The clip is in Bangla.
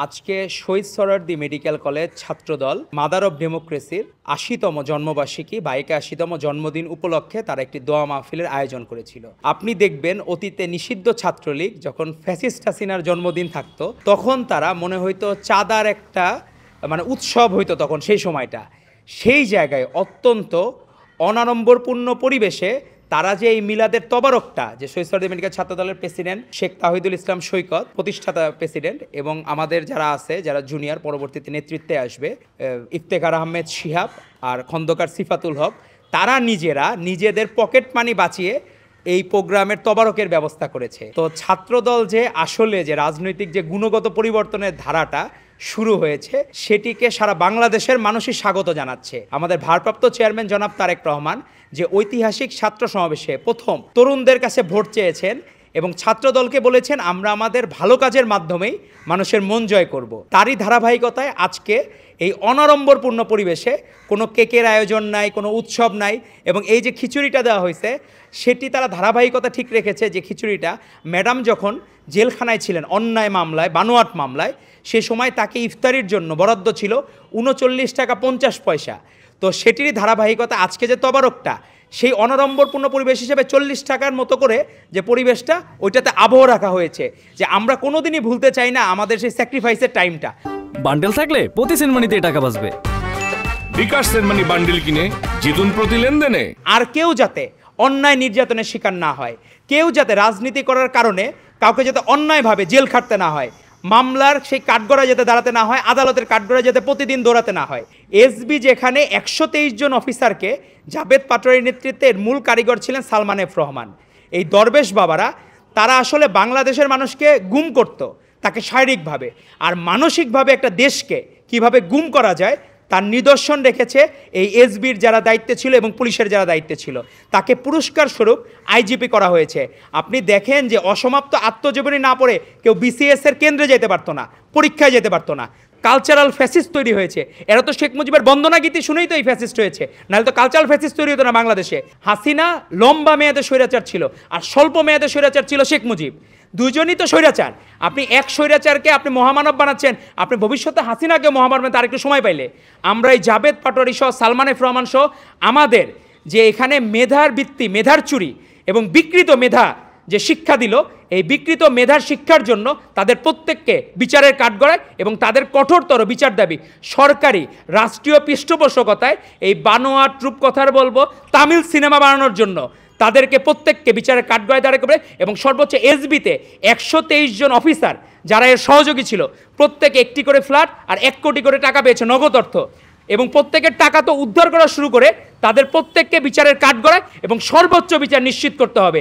আজকে Shaheed Suhrawardy medical college Chhatra Dal mother of ডেমোক্রেসির ৮০তম জন্মবার্ষিকী বা ৮১তম জন্মদিন উপলক্ষে তারা একটি দোয়া মাহফিলের আয়োজন করেছিল। আপনি দেখবেন অতীতে নিষিদ্ধ ছাত্রলীগ যখন ফ্যাসিস্ট হাসিনার জন্মদিন থাকতো তখন তারা মনে হইতো চাঁদার একটা উৎসব হইতো তখন সেই সময়টা। সেই জায়গায় অত্যন্ত অনাড়ম্বরপূর্ণ পরিবেশে তারা যে এই মিলাদের তবারকটা যে শহীদ সোহরাওয়ার্দী মেডিকেল ছাত্রদলের প্রেসিডেন্ট শেখ তাহিদুল ইসলাম সৈকত প্রতিষ্ঠাতা প্রেসিডেন্ট এবং আমাদের যারা আছে যারা জুনিয়র পরবর্তীতে নেতৃত্বে আসবে ইফতেখার আহমেদ শিহাব আর খন্দকার সিফাতুল হক, তারা নিজেদের পকেট মানি বাঁচিয়ে এই প্রোগ্রামের তবারকের ব্যবস্থা করেছে। তো ছাত্রদল যে আসলে যে রাজনৈতিক যে গুণগত পরিবর্তনের ধারাটা শুরু হয়েছে সেটিকে সারা বাংলাদেশের মানুষই স্বাগত জানাচ্ছে। আমাদের ভারপ্রাপ্ত চেয়ারম্যান জনাব তারেক রহমান যে ঐতিহাসিক ছাত্র সমাবেশে প্রথম তরুণদের কাছে ভোট চেয়েছেন এবং ছাত্রদলকে বলেছেন আমরা আমাদের ভালো কাজের মাধ্যমেই মানুষের মন জয় করব, তারই ধারাবাহিকতায় আজকে এই অনাড়ম্বরপূর্ণ পরিবেশে কোনো কেকের আয়োজন নাই, কোনো উৎসব নাই এবং এই যে খিচুড়িটা দেওয়া হয়েছে সেটি তারা ধারাবাহিকতা ঠিক রেখেছে। যে খিচুড়িটা ম্যাডাম যখন জেলখানায় ছিলেন অন্যায় মামলায়, বানোয়াট মামলায়, সে সময় তাকে ইফতারির জন্য বরাদ্দ ছিল ৩৯ টাকা ৫০ পয়সা। তো সেটিরই ধারাবাহিকতা আজকে যে তবারকটা সেই অনাড়ম্বরপূর্ণ পরিবেশ হিসেবে ৪০ টাকার মতো করে যে পরিবেশটা ওইটাতে আবহ রাখা হয়েছে, যে আমরা কোনোদিনই ভুলতে চাই না আমাদের সেই স্যাক্রিফাইসের টাইমটা। বান্ডেল থাকলে প্রতি সেনমানিতে টাকা বাঁচবে। বিকাশ সেনমানি বান্ডেল কিনে জিতুন প্রতি লেনদেনে। আর কেউ যাতে অন্যায় নির্যাতনের শিকার না হয়, কেউ যাতে রাজনীতি করার কারণে কাউকে যাতে অন্যায়ভাবে জেল খাটতে না হয়, মামলার সেই কাঠগড়ায় যাতে দাঁড়াতে না হয়, আদালতের কাঠগড়ায় যাতে প্রতিদিন দৌড়াতে না হয়। এসবি যেখানে ১২৩ জন অফিসারকে জাবেদ পাটোয়ারির নেতৃত্বে এর মূল কারিগর ছিলেন সালমান এফ রহমান। এই দরবেশ বাবারা তারা আসলে বাংলাদেশের মানুষকে গুম করত, তাকে শারীরিকভাবে আর মানসিকভাবে একটা দেশকে কিভাবে গুম করা যায় তার নিদর্শন রেখেছে এই এসবির যারা দায়িত্বে ছিল এবং পুলিশের যারা দায়িত্বে ছিল। তাকে পুরস্কার স্বরূপ আইজিপি করা হয়েছে। আপনি দেখেন যে অসমাপ্ত আত্মজীবনী না পড়ে কেউ বিসিএসের কেন্দ্রে যেতে পারতো না, পরীক্ষায় যেতে পারতো না। কালচারাল ফ্যাসিস্ট তৈরি হয়েছে। এরা তো শেখ মুজিবের বন্দনা গীতি শুনেই তো এই ফ্যাসিস্ট হয়েছে, নাহলে তো কালচারাল ফ্যাসিস্ট তৈরি হতো না বাংলাদেশে। হাসিনা লম্বা মেয়াদে স্বৈরাচার ছিল আর স্বল্প মেয়াদে স্বৈরাচার ছিল শেখ মুজিব। দুজনই তো স্বৈরাচার। আপনি এক স্বৈরাচারকে আপনি মহামানব বানাচ্ছেন, আপনি ভবিষ্যতে হাসিনাকে মহামানব তার একটু সময় পাইলে। আমরা এই জাবেদ পাটোয়ারি সহ সালমান এফ রহমান সহ আমাদের যে এখানে মেধার বৃত্তি, মেধার চুরি এবং বিকৃত মেধা যে শিক্ষা দিল, এই বিকৃত মেধার শিক্ষার জন্য তাদের প্রত্যেককে বিচারের কাঠগড়ায় এবং তাদের কঠোরতর বিচার দাবি। সরকারি রাষ্ট্রীয় পৃষ্ঠপোষকতায় এই বানোয়াট রূপকথার বলবো তামিল সিনেমা বানানোর জন্য তাদেরকে প্রত্যেককে বিচারের কাঠগড়ায় দাঁড় করে এবং সর্বোচ্চ এসবিতে ১২৩ জন অফিসার যারা এর সহযোগী ছিল প্রত্যেকে একটি করে ফ্ল্যাট আর ১ কোটি করে টাকা পেয়েছে নগদ অর্থ, এবং প্রত্যেকের টাকা তো উদ্ধার করা শুরু করে তাদের প্রত্যেককে বিচারের কাঠগড়ায় এবং সর্বোচ্চ বিচার নিশ্চিত করতে হবে।